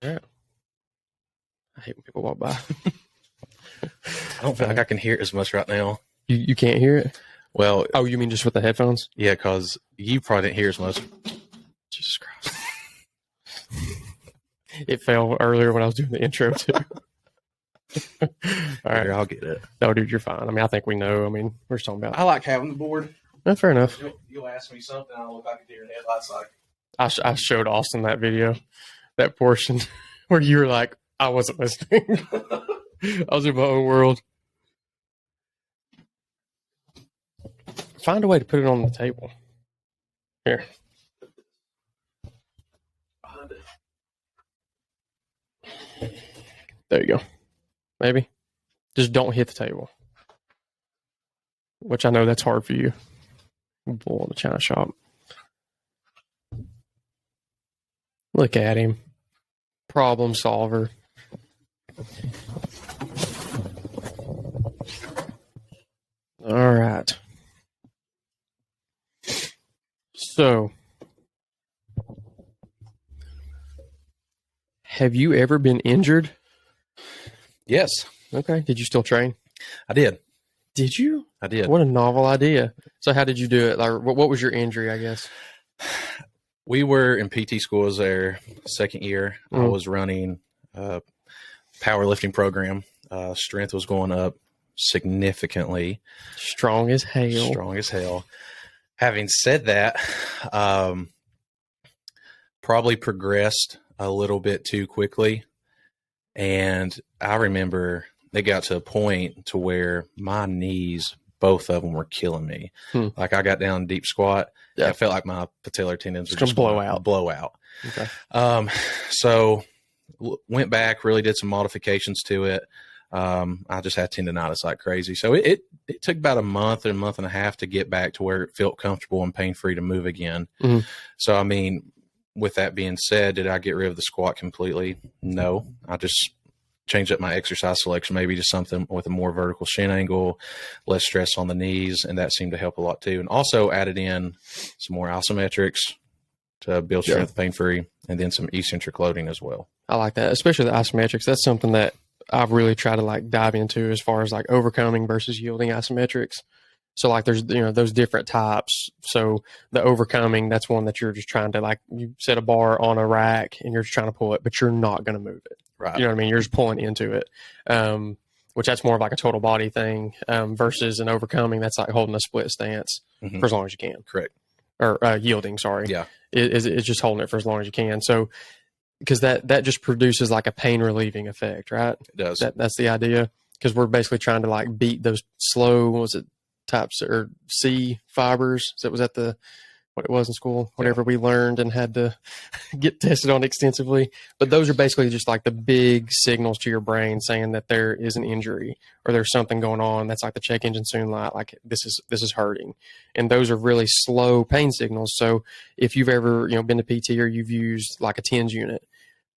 Yeah. I hate when people walk by. I don't feel like I can hear it as much right now. You can't hear it? Well, Oh, you mean just with the headphones? yeah, because you probably didn't hear as much. Jesus Christ. It fell earlier when I was doing the intro, too. All right. Here, I'll get it. No, dude, you're fine. I mean, I think we know. I mean, we're just talking about. I like having the board. That's fair enough. You'll ask me something, I'll look back at your headlights like. I showed Austin that video, that portion where you were like, I wasn't listening. I was in my own world. Find a way to put it on the table. Here. There you go. Maybe. Just don't hit the table. Which I know that's hard for you. Bull in the china shop. Look at him. Problem solver. All right. So, have you ever been injured? Yes, Okay. Did you still train? I did. Did you? I did. What a novel idea. So how did you do it? Like, what was your injury, I guess? We were in PT school. I was there second year. I Mm. was running a powerlifting program. Strength was going up significantly. Strong as hell. Strong as hell. Having said that, probably progressed a little bit too quickly. And I remember it got to a point to where my knees, both of them, were killing me. Like I got down deep squat. Yeah. I felt like my patellar tendons were It's just gonna blow out. Okay. So went back, really did some modifications to it. I just had tendonitis like crazy. So it took about a month and a half to get back to where it felt comfortable and pain-free to move again. Mm-hmm. So, I mean, with that being said, did I get rid of the squat completely? No. I just changed up my exercise selection, maybe to something with a more vertical shin angle, less stress on the knees, and that seemed to help a lot too. And also added in some more isometrics to build strength pain-free, and then some eccentric loading as well. I like that, especially the isometrics. That's something that I've really tried to like dive into as far as like overcoming versus yielding isometrics. So like there's, those different types. So the overcoming, that's one that you're just trying to, like, you set a bar on a rack and you're just trying to pull it, but you're not going to move it. Right. You know what I mean? You're just pulling into it. Which that's more of like a total body thing, versus an overcoming. That's like holding a split stance for as long as you can. Correct. Or yielding, sorry. Yeah. It's just holding it for as long as you can. So, because that just produces like a pain relieving effect, right? It does. That's the idea. Because we're basically trying to like beat those slow, what was it, types or C fibers? So was that what it was in school? Whatever we learned and had to get tested on extensively. But those are basically just like the big signals to your brain saying that there is an injury or there's something going on. That's like the check engine soon light, like this is hurting. And those are really slow pain signals. So if you've ever, been to PT or you've used like a TENS unit,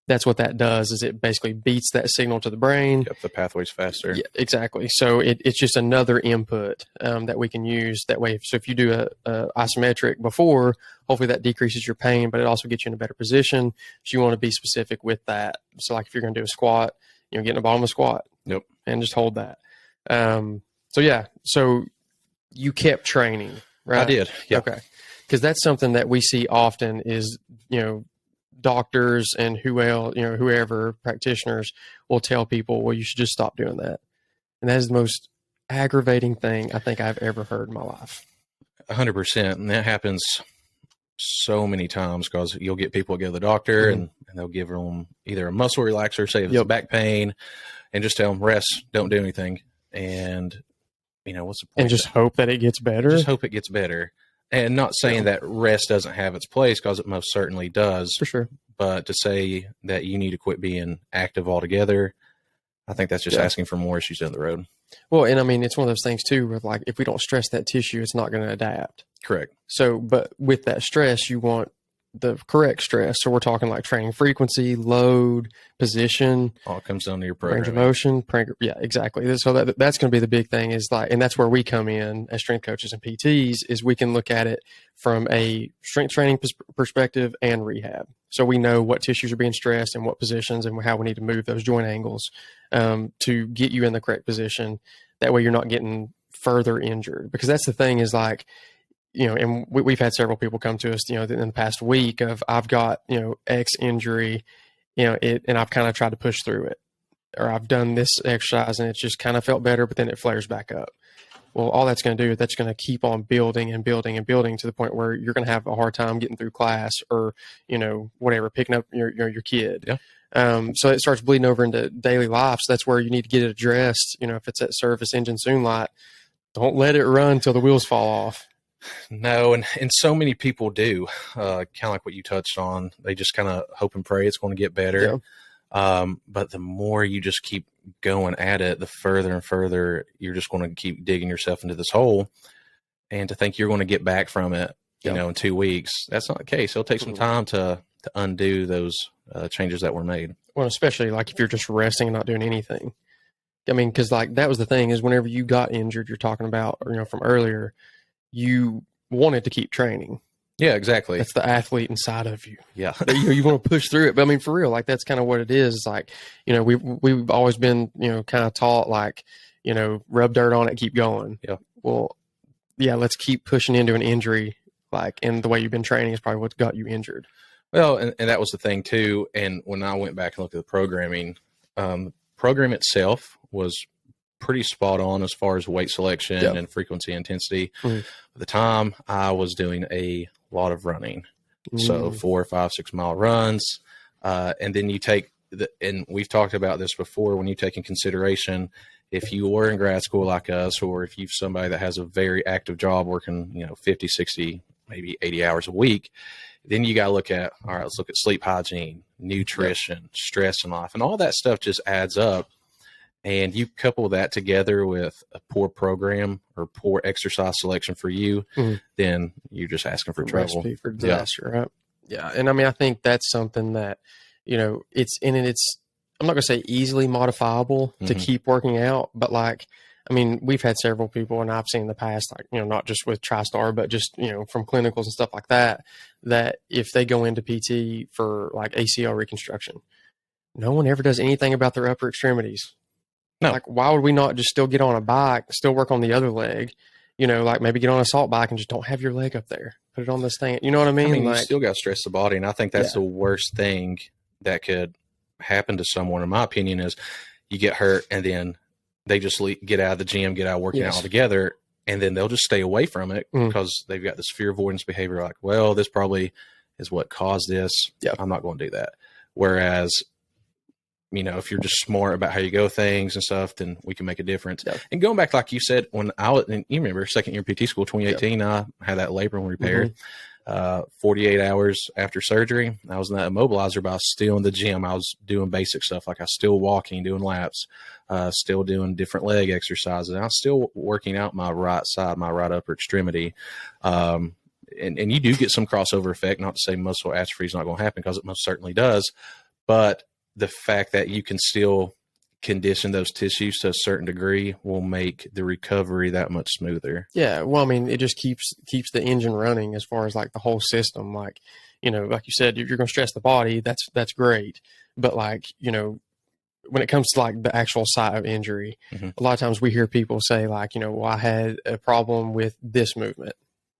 that's what that does, is it basically beats that signal to the brain. Yep, the pathway's faster. Yeah, exactly. So it's just another input that we can use that way. So if you do a isometric before, hopefully that decreases your pain, but it also gets you in a better position. So you want to be specific with that. So like if you're going to do a squat, get in the bottom of a squat. Yep. And just hold that. So you kept training, right? I did. Yeah. Okay. Because that's something that we see often is, doctors and whoever practitioners will tell people, well, you should just stop doing that. And that is the most aggravating thing I think I've ever heard in my life. 100%. And that happens so many times because you'll get people to go to the doctor and they'll give them either a muscle relaxer, say if it's back pain, and just tell them rest, don't do anything. And, what's the point? And just hope that it gets better. Just hope it gets better. And not saying that rest doesn't have its place, because it most certainly does. For sure. But to say that you need to quit being active altogether, I think that's just asking for more issues down the road. Well, and I mean, it's one of those things too, where like, if we don't stress that tissue, it's not going to adapt. Correct. So, but with that stress, you want the correct stress. So we're talking like training frequency, load, position, All comes down to your range of programming. motion. Yeah, exactly. So that's going to be the big thing is like, and that's where we come in as strength coaches and PTs is we can look at it from a strength training perspective and rehab. So we know what tissues are being stressed and what positions and how we need to move those joint angles to get you in the correct position. That way you're not getting further injured, because that's the thing is like, and we've had several people come to us, in the past week of I've got, X injury, and I've kind of tried to push through it, or I've done this exercise and it's just kind of felt better, but then it flares back up. Well, all that's going to do is that's going to keep on building and building and building to the point where you're going to have a hard time getting through class or, whatever, picking up your kid. Yeah. So it starts bleeding over into daily life. So that's where you need to get it addressed. If it's that surface engine soon light, don't let it run until the wheels fall off. No, and so many people do, kind of like what you touched on. They just kind of hope and pray it's going to get better. Yeah. But the more you just keep going at it, the further and further you're just going to keep digging yourself into this hole. And to think you're going to get back from it, in 2 weeks, that's not the case. It'll take some time to undo those changes that were made. Well, especially like if you're just resting and not doing anything. I mean, because like that was the thing is whenever you got injured, you're talking about, from earlier, you wanted to keep training. Yeah, exactly. That's the athlete inside of you. Yeah. You want to push through it. But I mean, for real, like that's kind of what it is. It's like, we've always been, kind of taught like, rub dirt on it, keep going. Yeah. Well, yeah, let's keep pushing into an injury. Like, and the way you've been training is probably what got you injured. Well, and that was the thing too. And when I went back and looked at the programming, program itself was pretty spot on as far as weight selection and frequency intensity. At the time, I was doing a lot of running. So 4, 5, 6 mile runs. And then you take and we've talked about this before, when you take in consideration, if you were in grad school like us, or if you're somebody that has a very active job working, 50, 60, maybe 80 hours a week, then you got to look at, all right, let's look at sleep hygiene, nutrition, stress in life, and all that stuff just adds up. And you couple that together with a poor program or poor exercise selection for you, then you're just asking for trouble. Recipe for disaster, right? Yeah. And I mean, I think that's something that, it's I'm not going to say easily modifiable to keep working out, but like, I mean, we've had several people, and I've seen in the past, like, not just with TriStar, but just, from clinicals and stuff like that, that if they go into PT for like ACL reconstruction, no one ever does anything about their upper extremities. No. Like, why would we not just still get on a bike, still work on the other leg, like maybe get on an assault bike and just don't have your leg up there, put it on this thing. You know what I mean? You still got to stress the body. And I think that's the worst thing that could happen to someone, in my opinion, is you get hurt and then they just get out of the gym, get out working out altogether, and then they'll just stay away from it because they've got this fear avoidance behavior. Like, well, this probably is what caused this. Yeah. I'm not going to do that. Whereas, if you're just smart about how you go things and stuff, then we can make a difference. Yep. And going back, like you said, when and you remember second year PT school, 2018, I had that labrum repaired. 48 hours after surgery, I was in that immobilizer, but I was still in the gym. I was doing basic stuff. Like I was still walking, doing laps, still doing different leg exercises. And I was still working out my right side, my right upper extremity. And you do get some crossover effect, not to say muscle atrophy is not going to happen, because it most certainly does. But the fact that you can still condition those tissues to a certain degree will make the recovery that much smoother. Yeah. Well, I mean, it just keeps the engine running as far as like the whole system. Like, like you said, if you're going to stress the body, that's great. But like, when it comes to like the actual site of injury, a lot of times we hear people say like, well, I had a problem with this movement,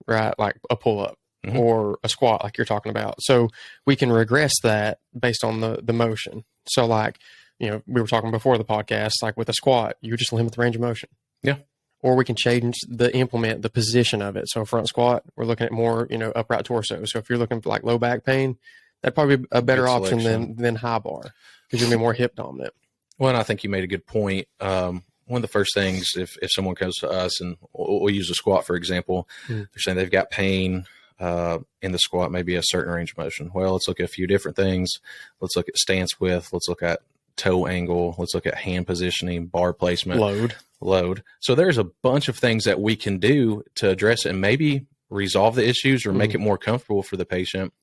right? Like a pull up. Or a squat, like you're talking about. So we can regress that based on the motion. So like, we were talking before the podcast, like with a squat, you just limit the range of motion. Yeah. Or we can change the position of it. So front squat, we're looking at more, upright torso. So if you're looking for like low back pain, that'd probably be a better option than high bar, because you're gonna be more hip dominant. Well, and I think you made a good point. One of the first things, if someone comes to us, and we'll use a squat, for example, they're saying they've got pain in the squat, maybe a certain range of motion. Well, let's look at a few different things. Let's look at stance width. Let's look at toe angle. Let's look at hand positioning, bar placement, load. So there's a bunch of things that we can do to address it and maybe resolve the issues or make it more comfortable for the patient.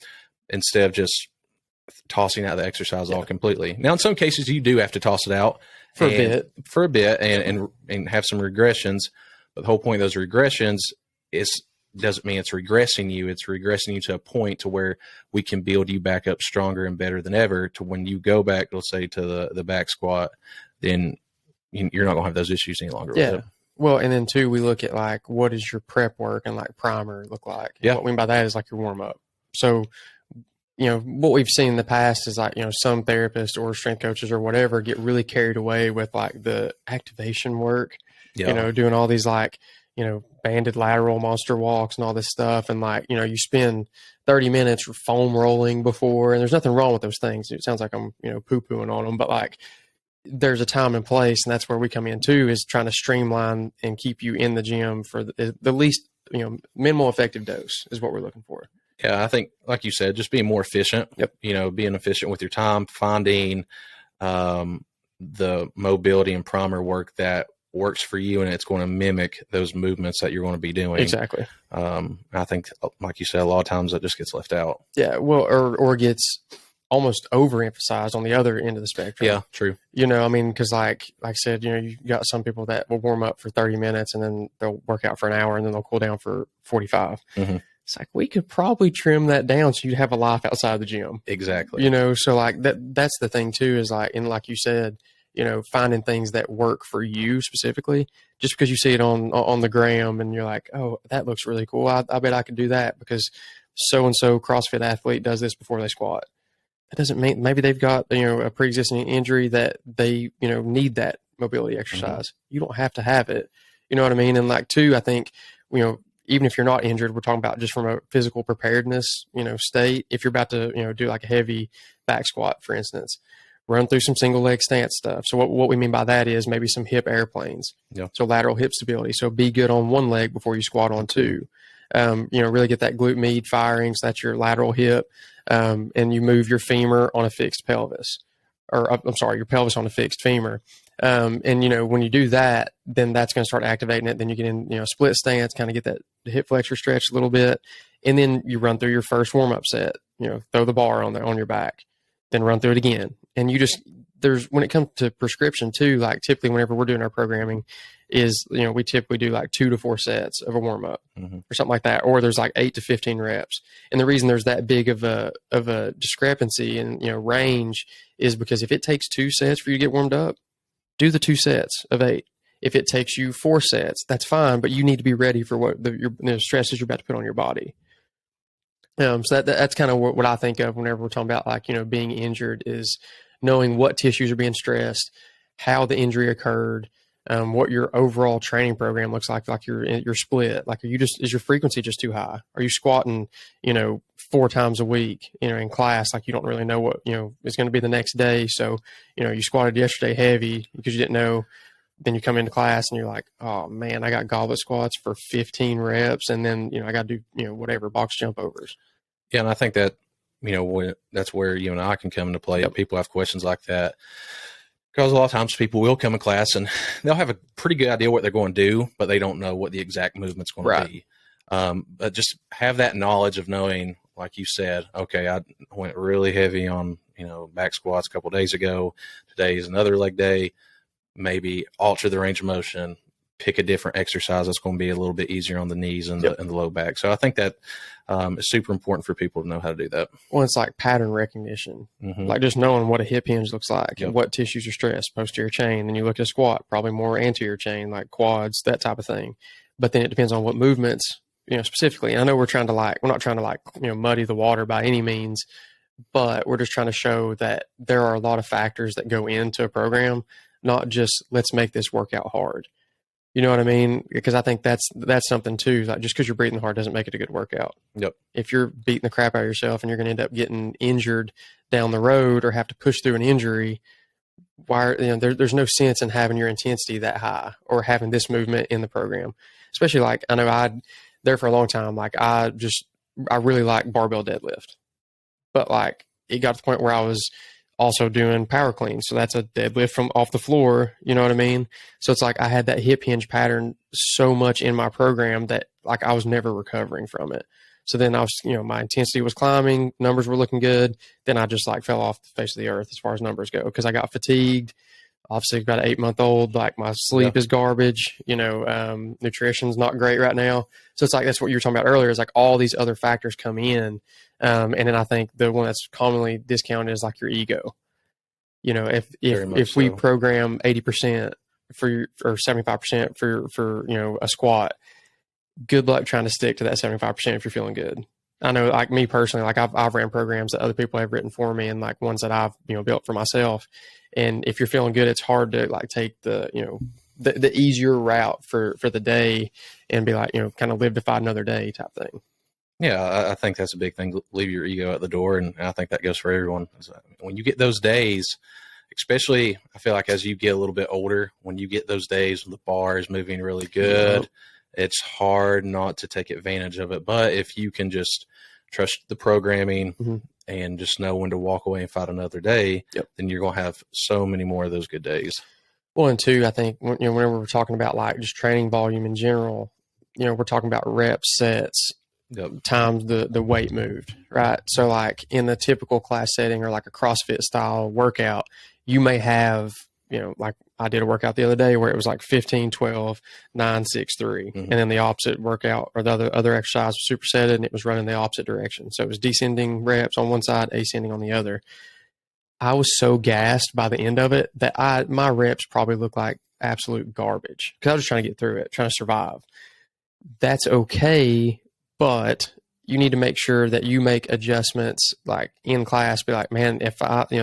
instead of just tossing out the exercise all completely. Now, in some cases, you do have to toss it out for a bit and have some regressions. But the whole point of those regressions doesn't mean it's regressing you. It's regressing you to a point to where we can build you back up stronger and better than ever, to when you go back, let's say, to the back squat, then you're not going to have those issues any longer. Yeah. With it. Well, and then too, we look at like, what does your prep work and like primer look like? Yeah. What we mean by that is like your warm up. So, what we've seen in the past is like, some therapists or strength coaches or whatever get really carried away with like the activation work, doing all these like, banded lateral monster walks and all this stuff. And like, you spend 30 minutes foam rolling before, and there's nothing wrong with those things. It sounds like I'm, poo-pooing on them, but like there's a time and place, and that's where we come in too, is trying to streamline and keep you in the gym for the least, minimal effective dose is what we're looking for. Yeah, I think, like you said, just being more efficient. Yep. Being efficient with your time, finding the mobility and primer work that works for you, and it's going to mimic those movements that you're going to be doing. Exactly. I think, like you said, a lot of times that just gets left out. Yeah, well, or gets almost overemphasized on the other end of the spectrum. Yeah, true. Because like I said, you got some people that will warm up for 30 minutes and then they'll work out for an hour and then they'll cool down for 45. Mm-hmm. It's like, we could probably trim that down so you'd have a life outside the gym. Exactly. So like that's the thing too, is like, and like you said, finding things that work for you specifically. Just because you see it on the gram and you're like, oh, that looks really cool, I bet I could do that because so-and-so CrossFit athlete does this before they squat. That doesn't mean, maybe they've got, a pre-existing injury that they, need that mobility exercise. Mm-hmm. You don't have to have it. You know what I mean? And like, too, I think, even if you're not injured, we're talking about just from a physical preparedness, state. If you're about to, do like a heavy back squat, for instance, run through some single leg stance stuff. So what we mean by that is maybe some hip airplanes. Yeah. So lateral hip stability. So be good on one leg before you squat on two. Really get that glute med firing. So that's your lateral hip. And you move your femur on a fixed pelvis, your pelvis on a fixed femur. And when you do that, then that's going to start activating it. Then you get in, split stance, kind of get that hip flexor stretch a little bit. And then you run through your first warm up set, throw the bar on your back, then run through it again. And when it comes to prescription too, like typically whenever we're doing our programming is, we typically do like 2 to 4 sets of a warm up or something like that. Or there's like 8 to 15 reps. And the reason there's that big of a discrepancy in, range is because if it takes 2 sets for you to get warmed up, do the 2 sets of 8. If it takes you 4 sets, that's fine, but you need to be ready for what the stresses you're about to put on your body. So that's kind of what I think of whenever we're talking about like, being injured, is knowing what tissues are being stressed, how the injury occurred, what your overall training program looks like your split. Like, is your frequency just too high? Are you squatting, 4 times a week, in class? Like, you don't really know what, is going to be the next day. So, you squatted yesterday heavy because you didn't know. Then you come into class and you're like, oh man, I got goblet squats for 15 reps. And then, I got to do, whatever, box jump overs. Yeah. And I think that, that's where you and I can come into play. Yep. People have questions like that. Because a lot of times people will come in class and they'll have a pretty good idea what they're going to do, but they don't know what the exact movement's going to be. But just have that knowledge of knowing, like you said, okay, I went really heavy on, back squats a couple of days ago. Today is another leg day. Maybe alter the range of motion, pick a different exercise that's going to be a little bit easier on the knees and the low back. So I think that is super important for people to know how to do that. Well, it's like pattern recognition, like just knowing what a hip hinge looks like and what tissues are stressed, posterior chain. Then you look at a squat, probably more anterior chain, like quads, that type of thing. But then it depends on what movements, specifically. And I know we're not trying to muddy the water by any means, but we're just trying to show that there are a lot of factors that go into a program, not just let's make this workout hard. You know what I mean? Because I think that's something too. Like, just because you're breathing hard doesn't make it a good workout. Yep. If you're beating the crap out of yourself and you're going to end up getting injured down the road or have to push through an injury, there's no sense in having your intensity that high or having this movement in the program. Especially like, I know there for a long time, like I really like barbell deadlift, but like it got to the point where I was also doing power clean. So that's a deadlift from off the floor. You know what I mean? So it's like I had that hip hinge pattern so much in my program that like I was never recovering from it. So then I was, my intensity was climbing, numbers were looking good. Then I just like fell off the face of the earth as far as numbers go because I got fatigued. Obviously, about an 8-month-old, like my sleep is garbage. Nutrition's not great right now. So it's like that's what you were talking about earlier. Is like all these other factors come in, and then I think the one that's commonly discounted is like your ego. If we program 80% or 75% for a squat, good luck trying to stick to that 75% if you're feeling good. I know, like me personally, like I've ran programs that other people have written for me and like ones that I've, built for myself. And if you're feeling good, it's hard to like take the easier route for the day and be like, kind of live to fight another day type thing. Yeah, I think that's a big thing. Leave your ego at the door. And I think that goes for everyone. When you get those days, especially I feel like as you get a little bit older, when you get those days when the bar is moving really good, it's hard not to take advantage of it. But if you can just trust the programming and just know when to walk away and fight another day, then you're going to have so many more of those good days. Well, and two, I think, whenever we're talking about like just training volume in general, we're talking about reps, sets, times the weight moved, right? So like in the typical class setting or like a CrossFit style workout, you may have, like I did a workout the other day where it was like 15, 12, 9, 6, 3. And then the opposite workout or the other exercise was supersetted and it was running the opposite direction. So it was descending reps on one side, ascending on the other. I was so gassed by the end of it that my reps probably looked like absolute garbage because I was just trying to get through it, trying to survive. That's okay, but you need to make sure that you make adjustments like in class. Be like, man, if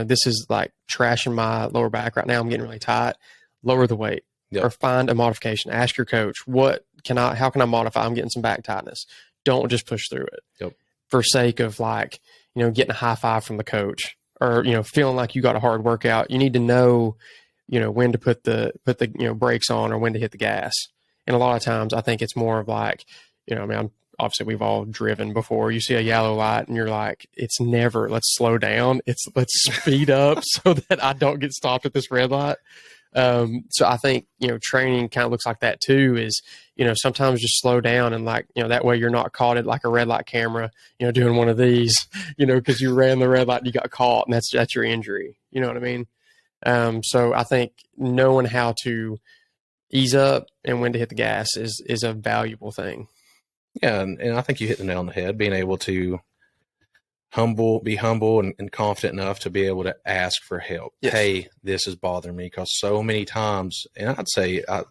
this is like trashing my lower back right now, I'm getting really tight, lower the weight or find a modification. Ask your coach, how can I modify? I'm getting some back tightness. Don't just push through it for sake of like, getting a high five from the coach or, feeling like you got a hard workout. You need to know, when to put the brakes on or when to hit the gas. And a lot of times I think it's more of like, obviously we've all driven before. You see a yellow light and you're like, it's never, let's slow down. Let's speed up so that I don't get stopped at this red light. So I think, training kind of looks like that too is, sometimes just slow down and like, that way you're not caught at like a red light camera, doing one of these, cause you ran the red light and you got caught and that's your injury. You know what I mean? So I think knowing how to ease up and when to hit the gas is a valuable thing. Yeah, and I think you hit the nail on the head, being able to be humble and confident enough to be able to ask for help. Yes. Hey, this is bothering me, because so many times, and I'd say, I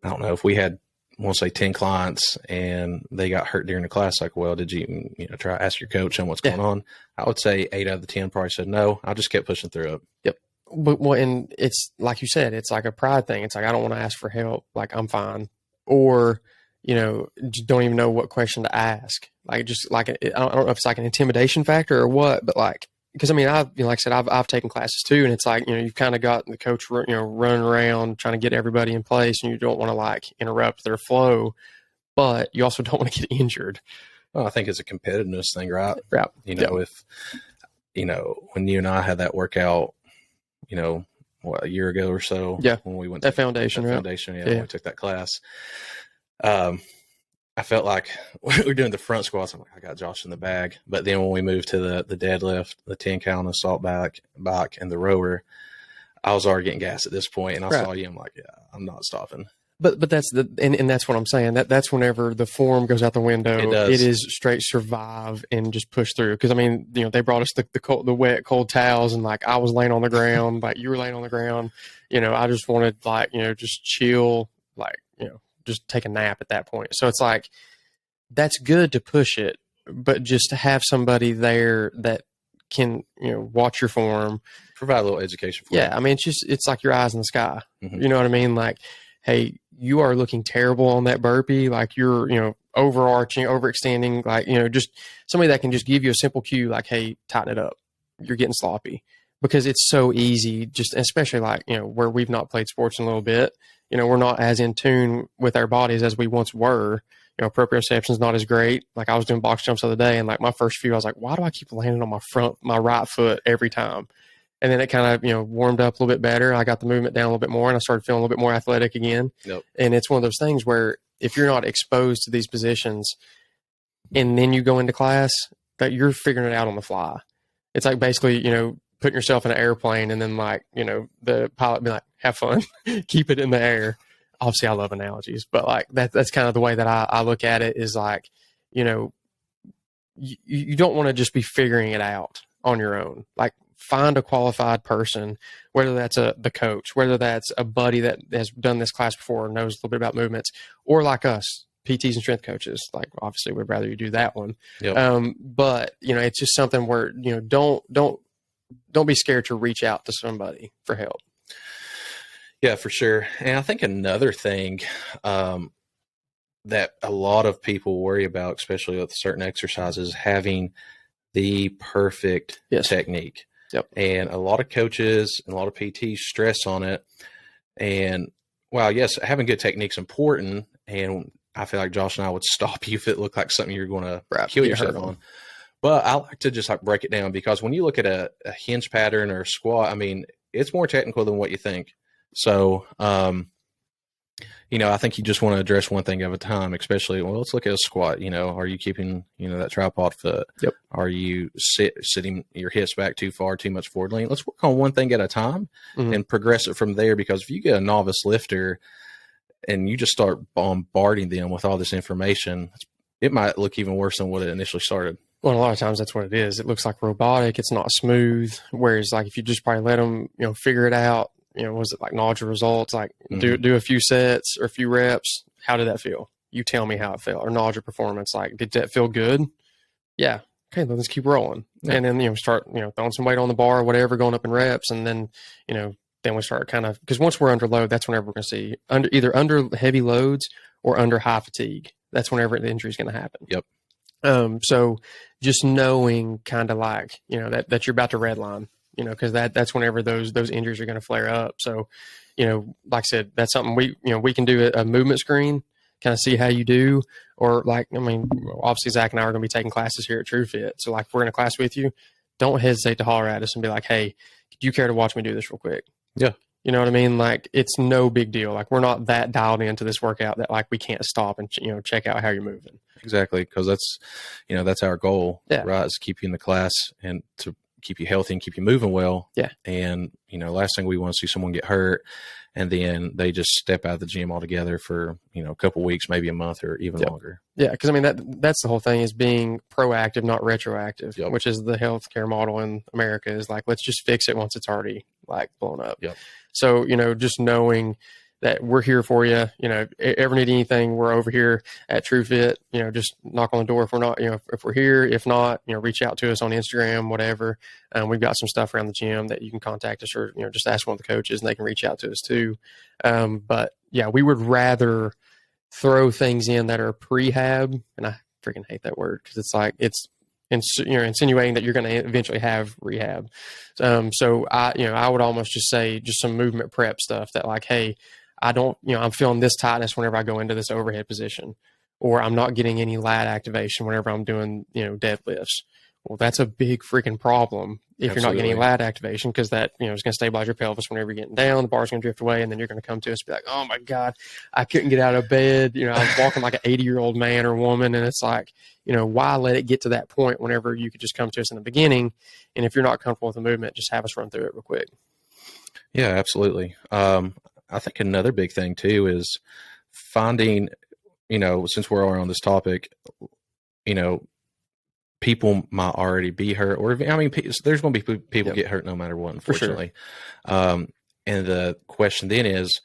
don't know, if we had, we'll say 10 clients and they got hurt during the class, like, well, did you try to ask your coach on what's going on? I would say 8 out of the 10 probably said no. I just kept pushing through it. Yep. Well, and it's like you said, it's like a pride thing. It's like, I don't want to ask for help. Like, I'm fine. Or, just don't even know what question to ask. Like, just like, I don't know if it's like an intimidation factor or what, but like, because I mean, like I said, I've taken classes too. And it's like, you've kind of got the coach, running around trying to get everybody in place and you don't want to like interrupt their flow, but you also don't want to get injured. Well, I think it's a competitiveness thing, right? Right. If, when you and I had that workout, a year ago or so, when we went to that foundation, when we took that class, I felt like we were doing the front squats. I'm like, I got Josh in the bag. But then when we moved to the deadlift, the 10 count assault back, and the rower, I was already getting gas at this point. And I saw you. I'm like, yeah, I'm not stopping. But that's and that's what I'm saying. That's whenever the form goes out the window. It is straight survive and just push through. Because I mean, they brought us the wet cold towels, and like I was laying on the ground, like you were laying on the ground. I just wanted like just chill, like just take a nap at that point. So it's like that's good to push it, but just to have somebody there that can watch your form, provide a little education for you. I mean, it's like your eyes in the sky. You know what I mean? Like, hey, you are looking terrible on that burpee. Like you're, overextending, like, just somebody that can just give you a simple cue, like, hey, tighten it up. You're getting sloppy, because it's so easy, just especially like, where we've not played sports in a little bit, we're not as in tune with our bodies as we once were. Proprioception is not as great. Like I was doing box jumps the other day, and like my first few, I was like, why do I keep landing on my right foot every time? And then it kind of, warmed up a little bit better. I got the movement down a little bit more and I started feeling a little bit more athletic again. Yep. And it's one of those things where if you're not exposed to these positions, and then you go into class, that you're figuring it out on the fly. It's like basically, putting yourself in an airplane and then like, the pilot be like, have fun, keep it in the air. Obviously I love analogies, but like that's kind of the way that I look at it is like, you don't want to just be figuring it out on your own. Like find a qualified person, whether that's the coach, whether that's a buddy that has done this class before and knows a little bit about movements, or like us, PTs and strength coaches. Like obviously we'd rather you do that one. Yep. But it's just something where, don't be scared to reach out to somebody for help. Yeah, for sure. And I think another thing that a lot of people worry about, especially with certain exercises, having the perfect technique. Yep. And a lot of coaches and a lot of PTs stress on it. And while, yes, having good technique is important, and I feel like Josh and I would stop you if it looked like something you're going to kill yourself on. But I like to just like break it down, because when you look at a hinge pattern or a squat, I mean, it's more technical than what you think. So, I think you just want to address one thing at a time, especially, let's look at a squat. Are you keeping, that tripod foot? Yep. Are you sitting your hips back too far, too much forward lean? Let's work on one thing at a time and progress it from there. Because if you get a novice lifter and you just start bombarding them with all this information, it might look even worse than what it initially started. Well, a lot of times that's what it is. It looks like robotic. It's not smooth. Whereas like if you just probably let them, figure it out, was it like knowledge of results? Like do a few sets or a few reps. How did that feel? You tell me how it felt. Or knowledge of performance. Like, did that feel good? Yeah. Okay, let's keep rolling. Yeah. And then, start, throwing some weight on the bar or whatever, going up in reps. And then, then we start kind of, because once we're under load, that's whenever we're going to see either under heavy loads or under high fatigue. That's whenever the injury is going to happen. Yep. So just knowing kind of like, that you're about to redline, because that's whenever those injuries are going to flare up. So, like I said, that's something we can do a movement screen, kind of see how you do, or like, obviously Zach and I are going to be taking classes here at TrvFit. So like, if we're in a class with you, don't hesitate to holler at us and be like, hey, do you care to watch me do this real quick? Yeah. You know what I mean? Like, it's no big deal. Like, we're not that dialed into this workout that like we can't stop and, check out how you're moving. Exactly. Because that's our goal, right? Is keep you in the class and to keep you healthy and keep you moving well. Yeah. And, last thing we want to see someone get hurt and then they just step out of the gym altogether for, a couple weeks, maybe a month or even longer. Yeah. Because that's the whole thing, is being proactive, not retroactive, which is the healthcare model in America, is like, let's just fix it once it's already like blown up. Yep. So, just knowing that we're here for you, ever need anything, we're over here at TrvFit, just knock on the door if we're not, if we're here. If not, reach out to us on Instagram, whatever. We've got some stuff around the gym that you can contact us, or, just ask one of the coaches and they can reach out to us too. But yeah, we would rather throw things in that are prehab, and I freaking hate that word, because it's like, it's insinuating that you're going to eventually have rehab. So I would almost just say just some movement prep stuff that like, hey, I'm feeling this tightness whenever I go into this overhead position, or I'm not getting any lat activation whenever I'm doing, deadlifts. Well, that's a big freaking problem if you're not getting lat activation, because that, is going to stabilize your pelvis whenever you're getting down. The bar's going to drift away, and then you're going to come to us and be like, oh my God, I couldn't get out of bed. I was walking like an 80-year-old man or woman. And it's like, why let it get to that point whenever you could just come to us in the beginning? And if you're not comfortable with the movement, just have us run through it real quick. Yeah, absolutely. I think another big thing too is finding, since we're on this topic, people might already be hurt, or there's going to be people get hurt no matter what, unfortunately. For sure. And the question then is,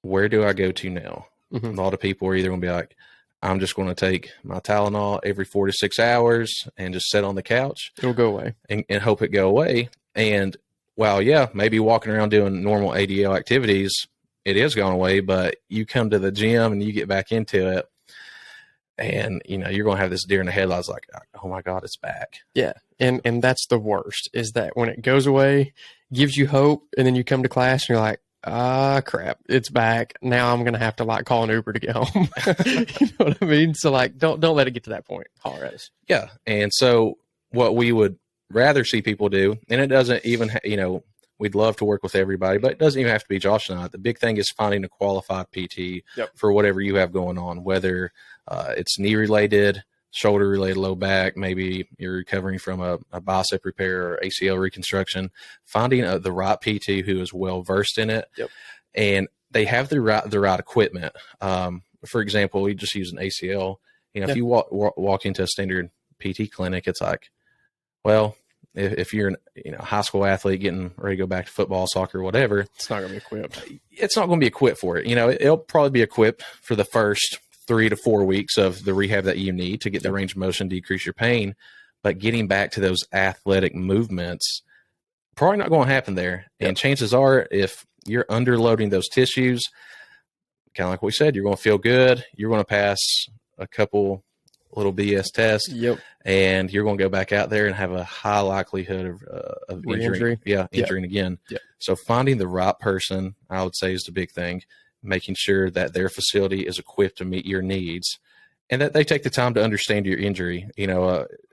where do I go to now? Mm-hmm. A lot of people are either going to be like, I'm just going to take my Tylenol every 4 to 6 hours and just sit on the couch. It'll go away. And hope it go away. And well, yeah, maybe walking around doing normal ADL activities, it is going away, but you come to the gym and you get back into it, and you're going to have this deer in the headlights, like, oh my God, it's back. Yeah. And that's the worst, is that when it goes away, gives you hope, and then you come to class and you're like, crap, it's back. Now I'm going to have to like call an Uber to get home. You know what I mean? So like, don't let it get to that point. Holler at us. Yeah. And so what we would rather see people do, and it doesn't even, we'd love to work with everybody, but it doesn't even have to be Josh and I. The big thing is finding a qualified PT for whatever you have going on, whether it's knee related, shoulder related low back, maybe you're recovering from a bicep repair or ACL reconstruction, finding the right PT who is well versed in it. Yep. And they have the right equipment. For example, we just use an ACL. If you walk into a standard PT clinic, it's like, well, if you're a high school athlete getting ready to go back to football, soccer, whatever, it's not going to be equipped. It's not going to be equipped for it. It'll probably be equipped for the first 3 to 4 weeks of the rehab that you need to get the range of motion, decrease your pain. But getting back to those athletic movements, probably not going to happen there. Yep. And chances are, if you're underloading those tissues, kind of like we said, you're going to feel good. You're going to pass a couple little BS tests. Yep. And you're going to go back out there and have a high likelihood of injury. Yeah, injuring again. Yep. So finding the right person, I would say, is the big thing. Making sure that their facility is equipped to meet your needs and that they take the time to understand your injury.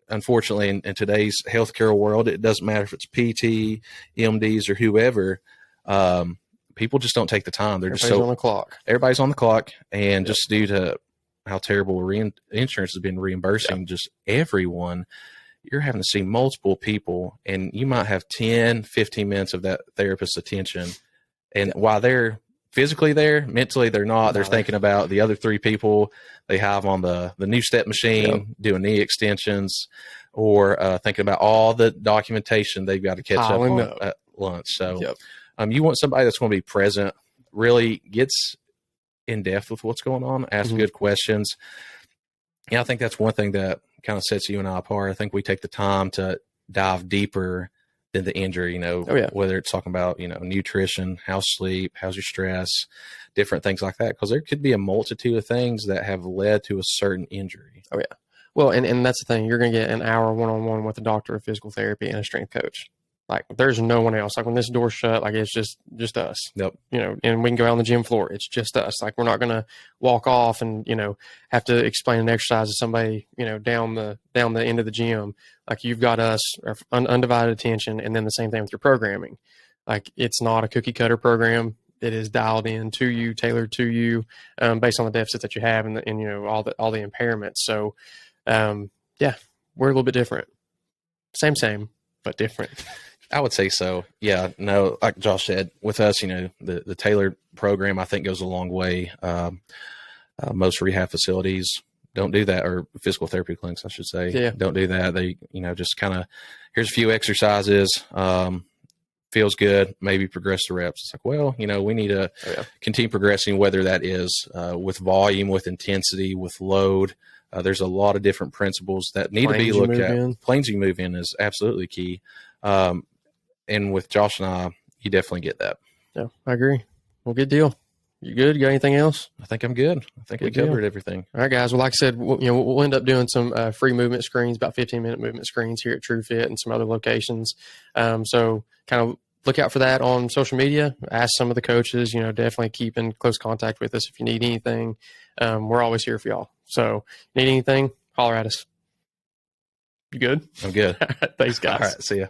Unfortunately, in today's healthcare world, it doesn't matter if it's PT, MDs, or whoever. People just don't take the time. Everybody's on the clock. Everybody's on the clock. And just due to how terrible insurance has been reimbursing just everyone, you're having to see multiple people, and you might have 10, 15 minutes of that therapist's attention. And while they're physically there, mentally they're not. They're thinking about the other 3 people they have on the new step machine, doing knee extensions, or thinking about all the documentation they've got to catch up on at lunch. So you want somebody that's going to be present, really gets in depth with what's going on, ask good questions. I think that's one thing that kind of sets you and I apart. I think we take the time to dive deeper than the injury, whether it's talking about, nutrition, how's sleep, how's your stress, different things like that. Because there could be a multitude of things that have led to a certain injury. Oh, yeah. Well, and that's the thing. You're going to get an hour one-on-one with a doctor of physical therapy and a strength coach. Like, there's no one else. Like, when this door's shut, like, it's just us. Yep. And we can go out on the gym floor. It's just us. Like, we're not going to walk off and, have to explain an exercise to somebody, down the end of the gym. Like, you've got us, undivided attention, and then the same thing with your programming. Like, it's not a cookie cutter program. It is dialed in to you, tailored to you, based on the deficits that you have and all the impairments. So, we're a little bit different. Same, but different. I would say so. Yeah, no, like Josh said, with us, the tailored program, I think, goes a long way. Most rehab facilities don't do that, or physical therapy clinics, I should say, don't do that. They, just kind of, here's a few exercises, feels good, maybe progress the reps. It's like, well, we need to continue progressing, whether that is with volume, with intensity, with load. There's a lot of different principles that need to be looked at. Planes you move in is absolutely key. And with Josh and I, you definitely get that. Yeah, I agree. Well, good deal. You good? You got anything else? I think I'm good. I think we covered everything. All right, guys. Well, like I said, we'll end up doing some free movement screens, about 15-minute movement screens here at TrvFit and some other locations. So kind of look out for that on social media. Ask some of the coaches, definitely keep in close contact with us if you need anything. We're always here for y'all. So need anything, holler at us. You good? I'm good. Thanks, guys. All right. See ya.